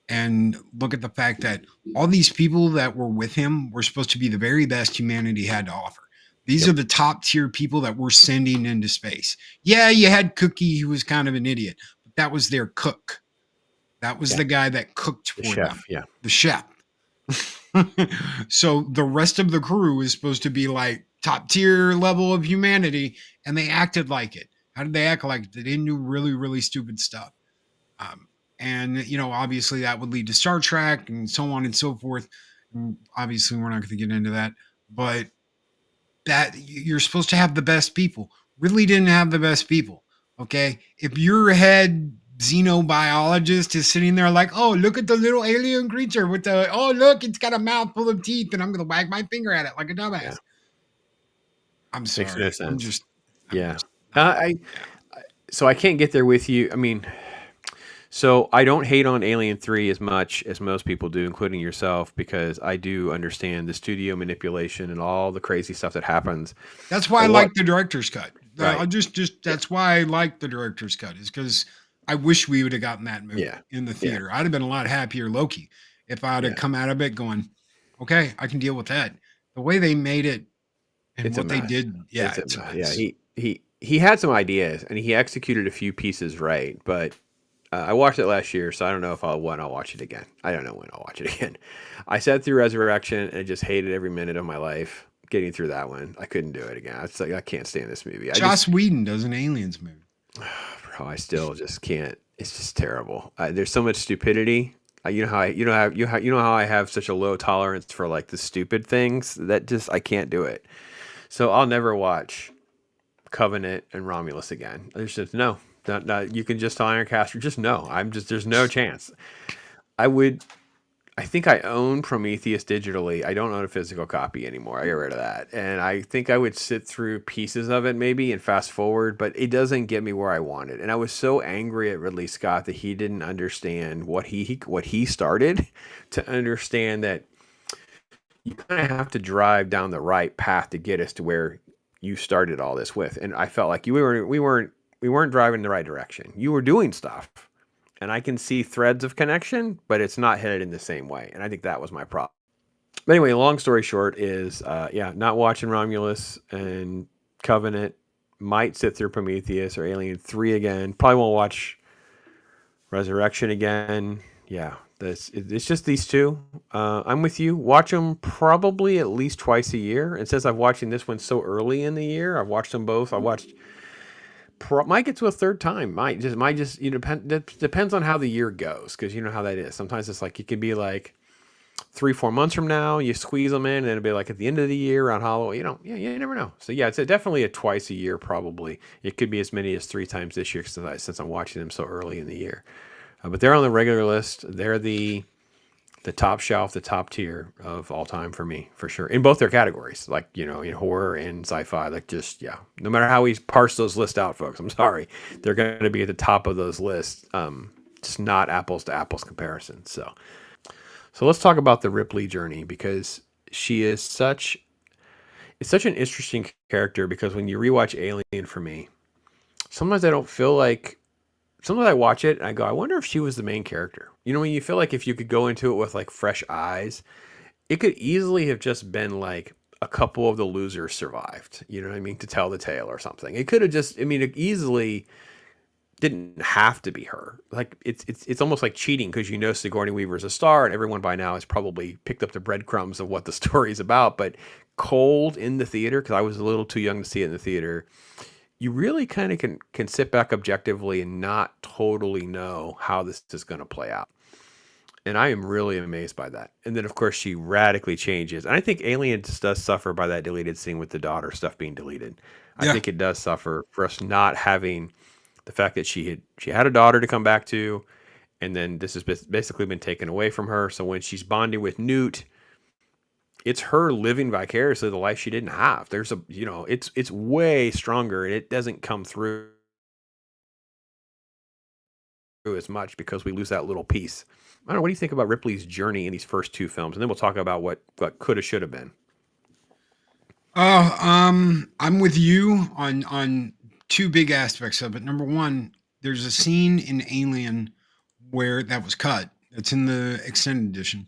and look at the fact that all these people that were with him were supposed to be the very best humanity had to offer. These are the top tier people that we're sending into space. Yeah, you had Cookie, who was kind of an idiot, but that was their cook. That was the guy that cooked for them. Yeah. The chef. So the rest of the crew is supposed to be like top tier level of humanity, and they acted like it. How did they act like it? They didn't do really, really stupid stuff. And, obviously that would lead to Star Trek and so on and so forth. And obviously, we're not going to get into that. But that you're supposed to have the best people. Ridley didn't have the best people. Okay. If your head xenobiologist is sitting there like, oh, look at the little alien creature with oh, look, it's got a mouth full of teeth and I'm going to wag my finger at it like a dumbass. Yeah. I'm sorry. Makes no sense. I'm just. So I can't get there with you. I mean, so I don't hate on Alien 3 as much as most people do, including yourself, because I do understand the studio manipulation and all the crazy stuff that happens. That's why I like the director's cut. Right. I just that's why I like the director's cut, is because I wish we would have gotten that movie in the theater. I'd have been a lot happier, Loki, if I'd have come out of it going, okay, I can deal with that. The way they made it and what they did, it's a mess. He had some ideas and he executed a few pieces right, but I watched it last year, so I don't know when I'll watch it again. I don't know when I'll watch it again. I sat through Resurrection and I just hated every minute of my life getting through that one. I couldn't do it again. It's like, I can't stand this movie. Joss Whedon does an Aliens movie. Bro, I still just can't. It's just terrible. There's so much stupidity. You know how I have such a low tolerance for like the stupid things that just I can't do it. So I'll never watch Covenant and Romulus again. There's just no. You can just tell Ironcaster, just no. There's no chance. I think I own Prometheus digitally. I don't own a physical copy anymore. I got rid of that. And I think I would sit through pieces of it maybe and fast forward, but it doesn't get me where I wanted. And I was so angry at Ridley Scott that he didn't understand what he started, to understand that you kind of have to drive down the right path to get us to where you started all this with. And I felt like we weren't driving in the right direction. You were doing stuff, and I can see threads of connection, but it's not headed in the same way. And I think that was my problem. But anyway, long story short is, not watching Romulus and Covenant. Might sit through Prometheus or Alien 3 again. Probably won't watch Resurrection again. Yeah, it's just these two. I'm with you. Watch them probably at least twice a year. And since I'm watching this one so early in the year, I've watched them both. I watched. Might get to a third time. Might just depends on how the year goes, because you know how that is. Sometimes it's like it could be like 3-4 months from now, you squeeze them in, and it'll be like at the end of the year around Halloween. You never know. So yeah, it's definitely a twice a year probably. It could be as many as 3 times this year since I'm watching them so early in the year. But they're on the regular list. They're the top shelf, the top tier of all time for me, for sure, in both their categories, like, in horror and sci-fi. Like, just, no matter how we parse those lists out, folks, I'm sorry, they're going to be at the top of those lists. Just not apples to apples comparison. So let's talk about the Ripley journey, because she is such an interesting character, because when you rewatch Alien for me, sometimes I don't feel like, sometimes I watch it and I go, I wonder if she was the main character. When you feel like if you could go into it with like fresh eyes, it could easily have just been like a couple of the losers survived, you know what I mean, to tell the tale or something. It could have just, it easily didn't have to be her. Like it's almost like cheating, because Sigourney Weaver is a star and everyone by now has probably picked up the breadcrumbs of what the story is about. But cold in the theater, because I was a little too young to see it in the theater, you really kind of can sit back objectively and not totally know how this is going to play out. And I am really amazed by that. And then, of course, she radically changes. And I think Aliens does suffer by that deleted scene with the daughter stuff being deleted. I Yeah. think it does suffer for us not having the fact that she had a daughter to come back to, and then this has basically been taken away from her. So when she's bonding with Newt, it's her living vicariously the life she didn't have. There's a, it's way stronger, and it doesn't come through as much because we lose that little piece. I don't know. What do you think about Ripley's journey in these first two films? And then we'll talk about what could have, should have been. I'm with you on two big aspects of it. Number one, there's a scene in Alien where that was cut. It's in the extended edition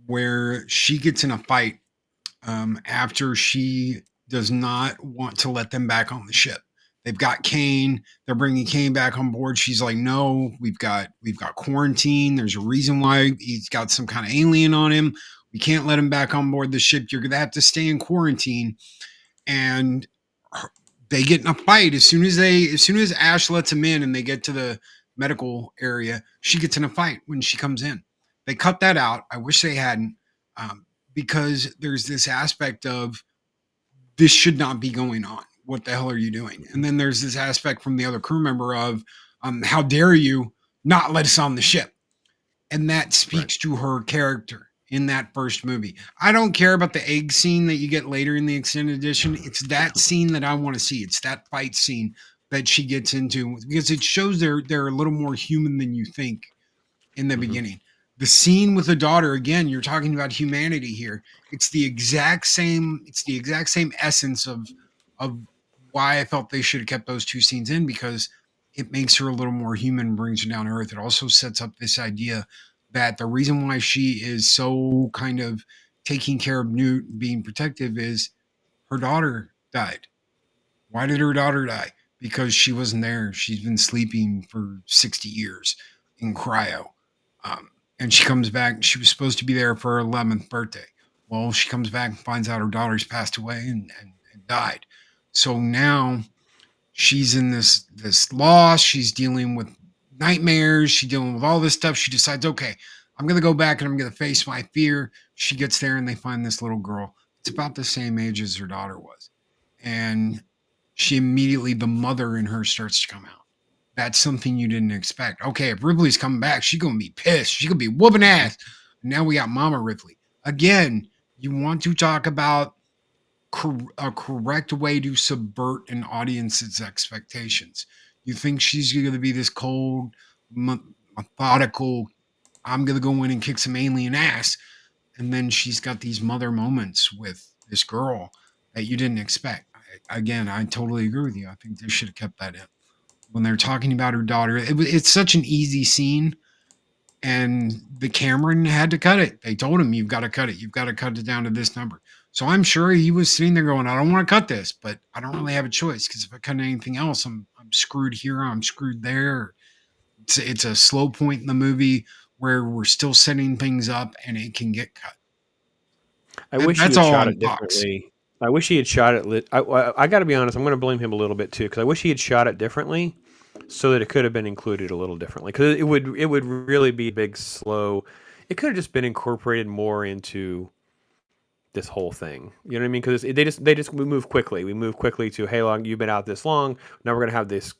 where she gets in a fight after she does not want to let them back on the ship. They've got Kane. They're bringing Kane back on board. She's like, no, we've got quarantine. There's a reason why he's got some kind of alien on him. We can't let him back on board the ship. You're going to have to stay in quarantine. And they get in a fight as soon as Ash lets him in and they get to the medical area. She gets in a fight when she comes in. They cut that out. I wish they hadn't, because there's this aspect of this should not be going on. What the hell are you doing? And then there's this aspect from the other crew member of how dare you not let us on the ship? And that speaks to her character in that first movie. I don't care about the egg scene that you get later in the extended edition. It's that scene that I want to see. It's that fight scene that she gets into because it shows they're a little more human than you think in the beginning. The scene with the daughter, again, you're talking about humanity here. It's the exact same essence of why I felt they should have kept those two scenes in, because it makes her a little more human, brings her down to earth. It also sets up this idea that the reason why she is so kind of taking care of Newt, being protective, is her daughter died. Why did her daughter die? Because she wasn't there. She's been sleeping for 60 years in cryo. And she comes back. She was supposed to be there for her 11th birthday. Well, she comes back and finds out her daughter's passed away and died. So now she's in this loss. She's dealing with nightmares. She's dealing with all this stuff. She decides, okay, I'm going to go back and I'm going to face my fear. She gets there and they find this little girl. It's about the same age as her daughter was. And she immediately, the mother in her starts to come out. That's something you didn't expect. Okay, if Ripley's coming back, she's going to be pissed. She's going to be whooping ass. Now we got Mama Ripley. Again, you want to talk about a correct way to subvert an audience's expectations. You think she's going to be this cold, methodical, I'm going to go in and kick some alien ass. And then she's got these mother moments with this girl that you didn't expect. Again, I totally agree with you. I think they should have kept that in. When they're talking about her daughter, it's such an easy scene, and the Cameron had to cut it. They told him, you've got to cut it. You've got to cut it down to this number. So I'm sure he was sitting there going, I don't want to cut this, but I don't really have a choice, because if I cut anything else, I'm screwed here, I'm screwed there. It's a slow point in the movie where we're still setting things up and it can get cut. I wish he had shot it differently. I wish he had shot it. I got to be honest. I'm going to blame him a little bit too, because I wish he had shot it differently, so that it could have been included a little differently. Because it would really be big, slow. It could have just been incorporated more into this whole thing. You know what I mean? Because we move quickly. We move quickly to, hey, long you've been out this long. Now we're going to have this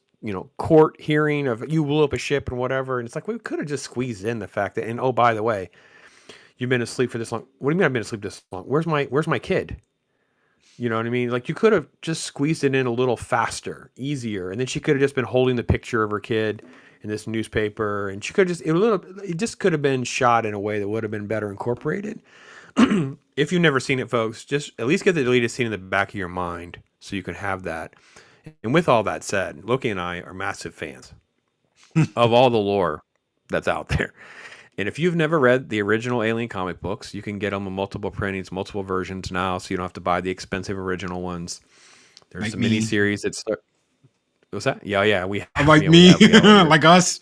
court hearing of you blew up a ship and whatever. And it's like we could have just squeezed in the fact that, and oh, by the way, you've been asleep for this long. What do you mean I've been asleep this long? Where's my kid? You know what I mean? Like, you could have just squeezed it in a little faster, easier, and then she could have just been holding the picture of her kid in this newspaper, and she could have it just could have been shot in a way that would have been better incorporated. If you've never seen it, folks, just at least get the deleted scene in the back of your mind so you can have that. And with all that said, Loki and I are massive fans of all the lore that's out there. And if you've never read the original Alien comic books, you can get them in multiple printings, multiple versions now, so you don't have to buy the expensive original ones. There's like a mini-series that what's that? Yeah. Like us.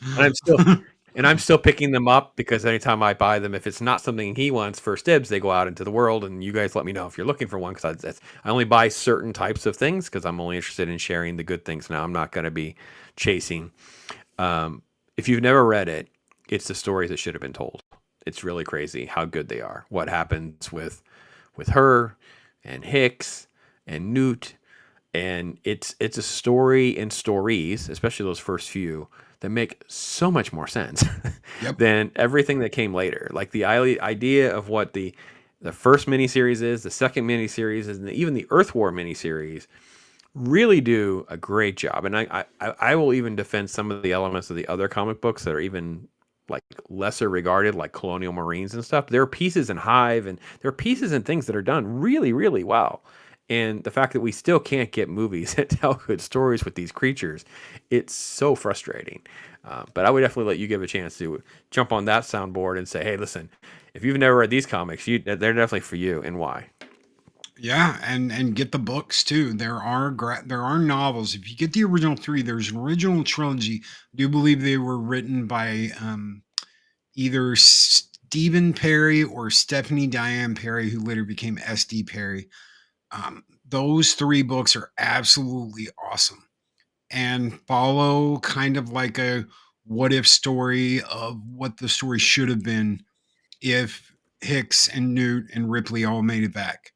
And I'm still picking them up, because anytime I buy them, if it's not something he wants, first dibs, they go out into the world, and you guys let me know if you're looking for one, because I only buy certain types of things, because I'm only interested in sharing the good things now. I'm not going to be chasing. If you've never read it, it's the stories that should have been told. It's really crazy how good they are. What happens with her and Hicks and Newt, and it's a story in stories, especially those first few, that make so much more sense than everything that came later. Like the idea of what the first miniseries is, the second miniseries is, and even the Earth War miniseries really do a great job. And I will even defend some of the elements of the other comic books that are even like lesser regarded, like Colonial Marines and stuff. There are pieces in Hive, and there are pieces and things that are done really, really well. And the fact that we still can't get movies that tell good stories with these creatures, it's so frustrating. But I would definitely let you give a chance to jump on that soundboard and say, hey, listen, if you've never read these comics, they're definitely for you, and why. Yeah, and get the books too. There are novels. If you get the original 3, there's an original trilogy. I do believe they were written by either Stephen Perry or Stephanie Diane Perry, who later became S.D. Perry. Those 3 books are absolutely awesome and follow kind of like a what if story of what the story should have been if Hicks and Newt and Ripley all made it back.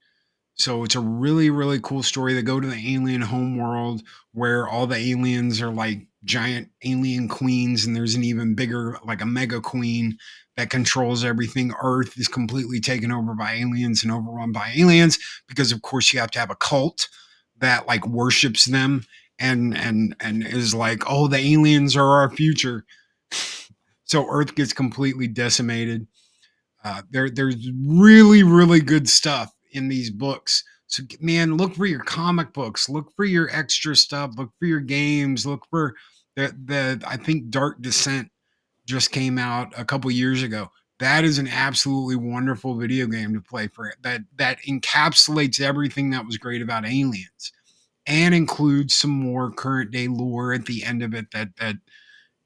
So it's a really, really cool story. They go to the alien homeworld where all the aliens are like giant alien queens, and there's an even bigger, like a mega queen that controls everything. Earth is completely taken over by aliens and overrun by aliens because, of course, you have to have a cult that like worships them and is like, oh, the aliens are our future. So Earth gets completely decimated. There's really, really good stuff in these books. So, man, look for your comic books, look for your extra stuff, look for your games, look for I think Dark Descent just came out a couple years ago. That is an absolutely wonderful video game to play for it. That encapsulates everything that was great about Aliens and includes some more current day lore at the end of it that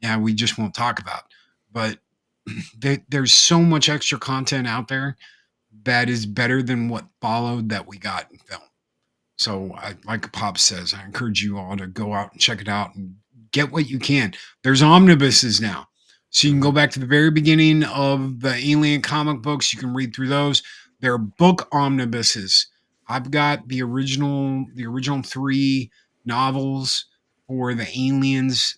yeah, we just won't talk about. But there's so much extra content out there that is better than what followed that we got in film. So, like Pop says, I encourage you all to go out and check it out and get what you can. There's omnibuses now. So you can go back to the very beginning of the Alien comic books. You can read through those. They're book omnibuses. I've got the original 3 novels for the Aliens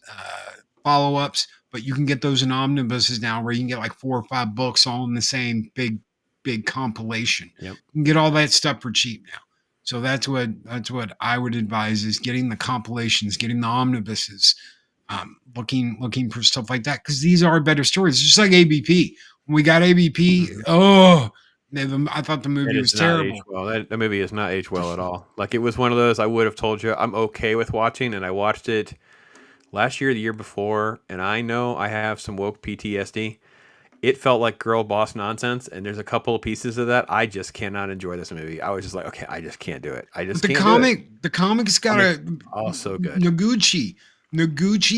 follow-ups, but you can get those in omnibuses now where you can get like 4 or 5 books all in the same big compilation. Yep. You can get all that stuff for cheap now. So that's what I would advise is getting the compilations, getting the omnibuses, looking for stuff like that, because these are better stories. Just like ABP. When we got ABP, I thought the movie was terrible. Well, that movie is not aged well at all. Like, it was one of those I would have told you I'm okay with watching, and I watched it last year, the year before, and I know I have some woke PTSD. It felt like girl boss nonsense, and there's a couple of pieces of that. I just cannot enjoy this movie. I was just like, okay, I just can't do it. The comic's got so good. Noguchi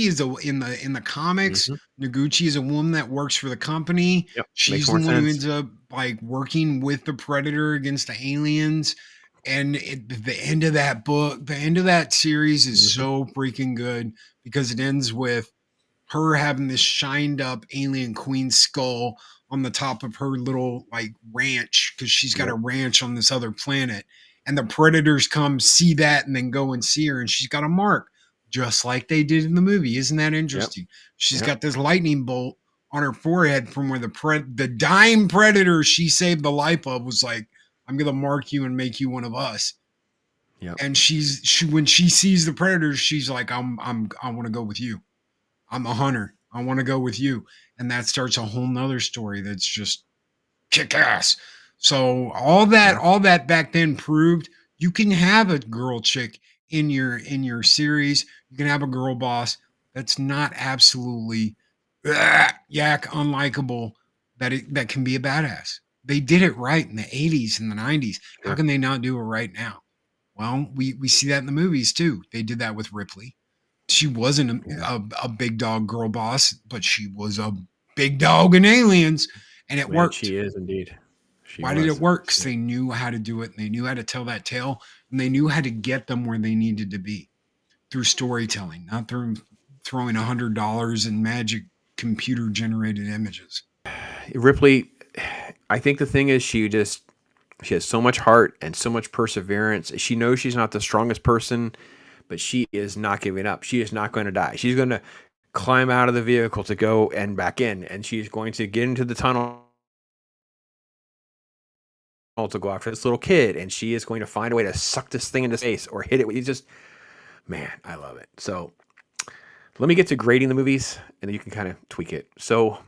is in the comics. Noguchi is a woman that works for the company. Yep. She's the one who ends up like working with the Predator against the aliens. And the end of that book, the end of that series is so freaking good because it ends with her having this shined up alien queen skull on the top of her little like ranch, because she's got a ranch on this other planet. And the Predators come see that and then go and see her, and she's got a mark just like they did in the movie. Isn't that interesting? She's got this lightning bolt on her forehead from where the dying Predator she saved the life of was like, I'm going to mark you and make you one of us. Yep. And when she sees the Predators, she's like, I want to go with you. I'm a hunter. I want to go with you. And that starts a whole nother story that's just kick ass. So all that back then proved you can have a girl chick in your series. You can have a girl boss that's not absolutely unlikable, that can be a badass. They did it right in the 80s and the 90s. How can they not do it right now? Well, we see that in the movies too. They did that with Ripley. She wasn't a big dog girl boss, but she was a big dog in Aliens, and it worked. She is indeed. Why did it work? Because they knew how to do it, and they knew how to tell that tale, and they knew how to get them where they needed to be through storytelling, not through throwing $100 in magic computer-generated images. Ripley, I think the thing is she has so much heart and so much perseverance. She knows she's not the strongest person, but she is not giving up. She is not going to die. She's going to climb out of the vehicle to go and back in, and she's going to get into the tunnel to go after this little kid, and she is going to find a way to suck this thing into space or hit it. It's just, man, I love it. So let me get to grading the movies, and then you can kind of tweak it. So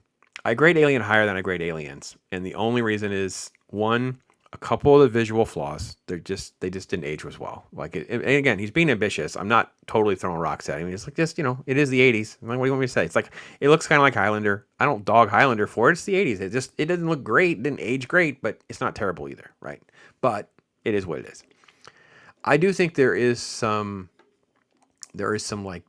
I grade Alien higher than I grade Aliens, and the only reason is, one, a couple of the visual flaws. They just didn't age as well. Like, and again, he's being ambitious. I'm not totally throwing rocks at him. It's like, just, it is the 80s. Like, what do you want me to say? It's like, it looks kind of like Highlander. I don't dog Highlander for it. It's the 80s. It doesn't look great. It didn't age great, but it's not terrible either, right? But it is what it is. I do think there is some like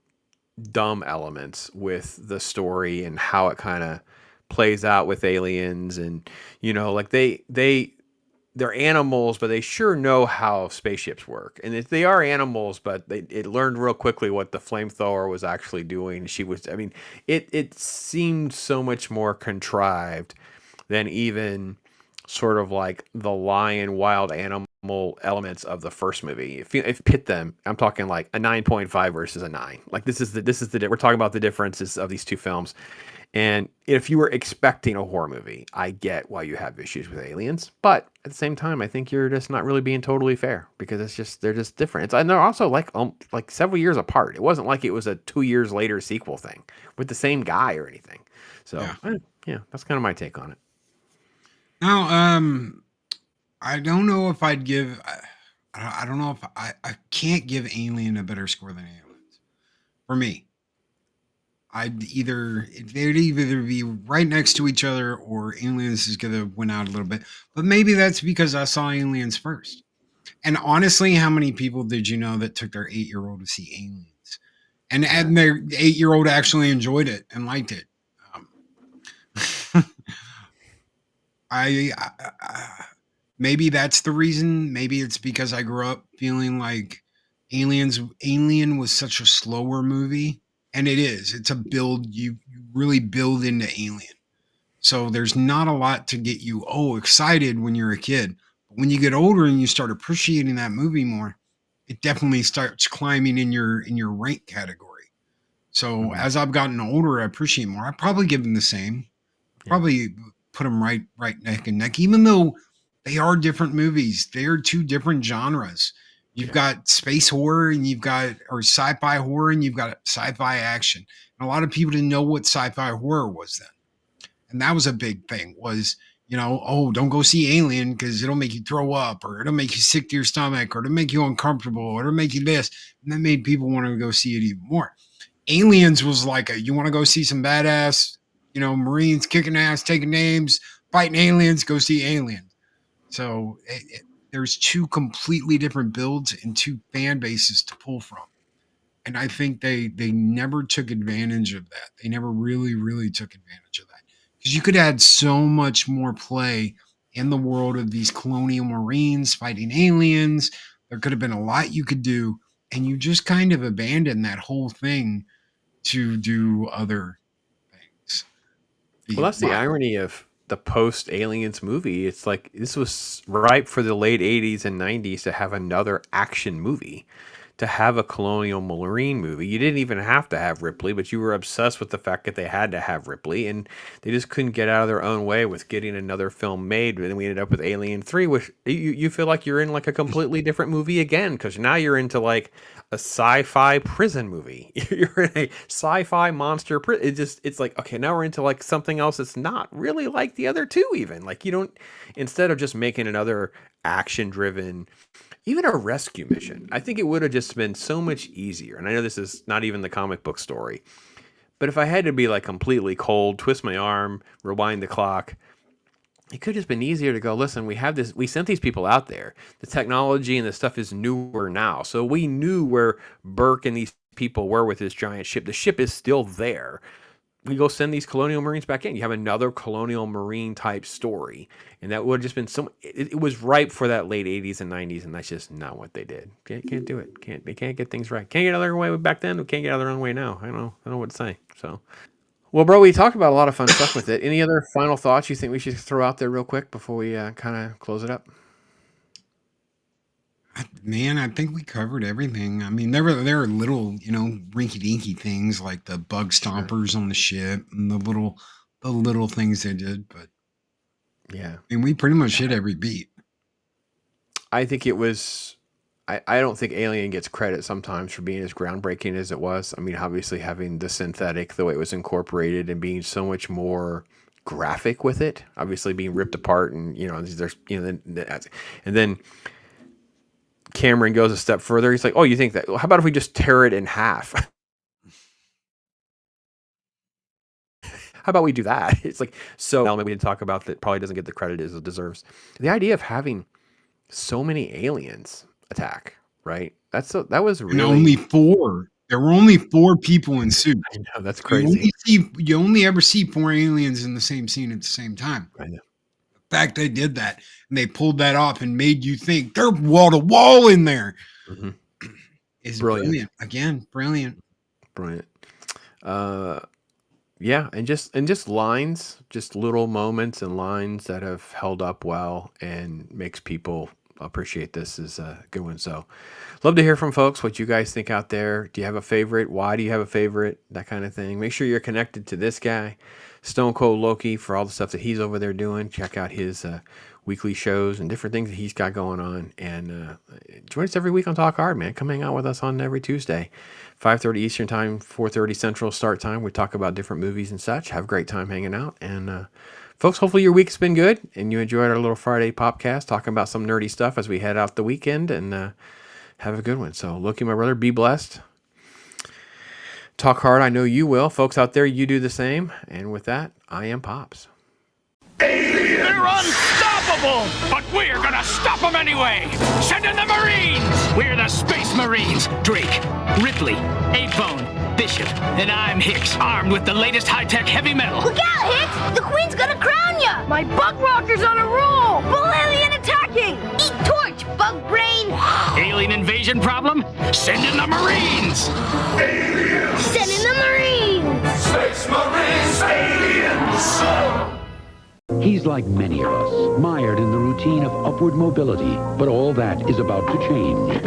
dumb elements with the story and how it kind of plays out with aliens, and like they're animals, but they sure know how spaceships work. And they are animals, but it learned real quickly what the flamethrower was actually doing. It seemed so much more contrived than even sort of like the lion wild animal elements of the first movie. If you pit them, I'm talking like a 9.5 versus a 9. Like this is we're talking about the differences of these two films. And if you were expecting a horror movie, I get why you have issues with Aliens, but at the same time, I think you're just not really being totally fair, because they're just different. And they're also like several years apart. It wasn't like it was a 2 years later sequel thing with the same guy or anything. So yeah, that's kind of my take on it. Now, I don't know if I'd give. I don't know if I can't give Alien a better score than Aliens. For me, they'd either be right next to each other, or Aliens is gonna win out a little bit. But maybe that's because I saw Aliens first. And honestly, how many people did you know that took their 8-year-old to see Aliens, and their 8-year-old actually enjoyed it and liked it? I maybe that's the reason. Maybe it's because I grew up feeling like Alien was such a slower movie, and it is. It's a build. You really build into Alien, so there's not a lot to get you excited when you're a kid. But when you get older and you start appreciating that movie more, it definitely starts climbing in your rank category. So as I've gotten older, I appreciate more. I probably give them the same. Probably put them right neck and neck, even though they are different movies. They are two different genres. You've got space horror and or sci-fi horror, and you've got sci-fi action. And a lot of people didn't know what sci-fi horror was then. And that was a big thing, was, don't go see Alien because it'll make you throw up, or it'll make you sick to your stomach, or it'll make you uncomfortable, or it'll make you this. And that made people want to go see it even more. Aliens was like you want to go see some badass, Marines kicking ass, taking names, fighting aliens, go see Alien. So there's two completely different builds and two fan bases to pull from. And I think they never took advantage of that. They never really, really took advantage of that. Because you could add so much more play in the world of these colonial Marines fighting aliens. There could have been a lot you could do. And you just kind of abandoned that whole thing to do other things. Well, that's the irony of the post-Aliens movie. It's like this was ripe for the late 80s and 90s to have another action movie, to have a colonial Marine movie. You didn't even have to have Ripley, but you were obsessed with the fact that they had to have Ripley, and they just couldn't get out of their own way with getting another film made. And then we ended up with Alien 3, which you feel like you're in like a completely different movie again, because now you're into like a sci-fi prison movie. You're in a sci-fi monster prison. It's like, okay, now we're into like something else that's not really like the other two even. Like, you don't, instead of just making another action-driven, even a rescue mission, I think it would have just been so much easier. And I know this is not even the comic book story, but if I had to be like completely cold, twist my arm, rewind the clock, it could have just been easier to go, listen, we sent these people out there. The technology and the stuff is newer now. So we knew where Burke and these people were with this giant ship. The ship is still there. We go send these colonial Marines back in. You have another colonial Marine type story. And that would have just been it was ripe for that late 80s and 90s, and that's just not what they did. Can't do it. They can't get things right. Can't get out of their own way back then. We can't get out of their own way now. I don't know what to say. So Well, bro, we talked about a lot of fun stuff with it. Any other final thoughts you think we should throw out there real quick before we kind of close it up? Man, I think we covered everything. I mean, there are little, rinky-dinky things like the bug stompers on the ship and the little things they did, but yeah, I mean, we pretty much hit every beat. I think it was. I don't think Alien gets credit sometimes for being as groundbreaking as it was. I mean, obviously having the synthetic, the way it was incorporated, and being so much more graphic with it. Obviously being ripped apart, and there's and then Cameron goes a step further. He's like, "Oh, you think that? Well, how about if we just tear it in half? How about we do that?" It's like so element we didn't talk about that probably doesn't get the credit it deserves. The idea of having so many aliens attack, right? That was really and only 4. There were only 4 people in suits. I know, that's crazy. You only ever see 4 aliens in the same scene at the same time. I know. The fact they did that and they pulled that off and made you think they're wall to wall in there is brilliant. Again, brilliant. Yeah, and just lines, just little moments and lines that have held up well and makes people appreciate this is a good one. So love to hear from folks what you guys think out there. Do you have a favorite? Why do you have a favorite? That kind of thing. Make sure you're connected to this guy, Stone Cold Loki, for all the stuff that he's over there doing. Check out his weekly shows and different things that he's got going on. And join us every week on Talk Hard, man. Come hang out with us on every Tuesday, 5:30 Eastern time, 4:30 Central start time. We talk about different movies and such. Have a great time hanging out. And folks, hopefully your week's been good and you enjoyed our little Friday Popcast, talking about some nerdy stuff as we head out the weekend, and have a good one. So, Loki, my brother, be blessed. Talk hard. I know you will. Folks out there, you do the same. And with that, I am Pops. They're unstoppable! But we're gonna stop them anyway! Send in the Marines! We're the Space Marines. Drake, Ripley, 8-Bone, Bishop, and I'm Hicks, armed with the latest high-tech heavy metal. Look out, Hicks! The Queen's gonna crown ya! My bug rocker's on a roll! Bull alien attacking! Eat torch, bug brain! Alien invasion problem? Send in the Marines! Aliens! Send in the Marines! Space Marines, aliens! He's like many of us, mired in the routine of upward mobility, but all that is about to change.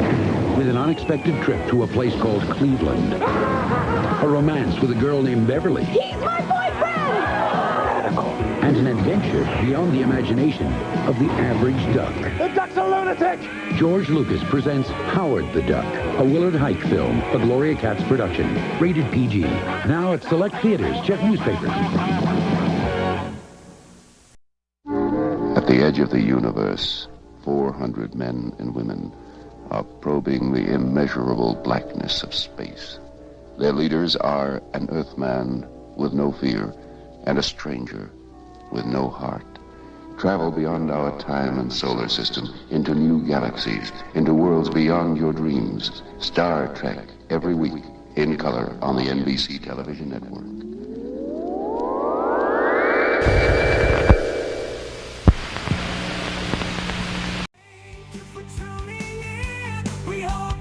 With an unexpected trip to a place called Cleveland, a romance with a girl named Beverly, He's my boyfriend! and an adventure beyond the imagination of the average duck. The duck's a lunatic! George Lucas presents Howard the Duck, a Willard Hike film, a Gloria Katz production, rated PG. Now at select theaters. Check newspapers. At the edge of the universe, 400 men and women are probing the immeasurable blackness of space. Their leaders are an Earthman with no fear and a stranger with no heart. Travel beyond our time and solar system, into new galaxies, into worlds beyond your dreams. Star Trek, every week, in color on the NBC television network. We hope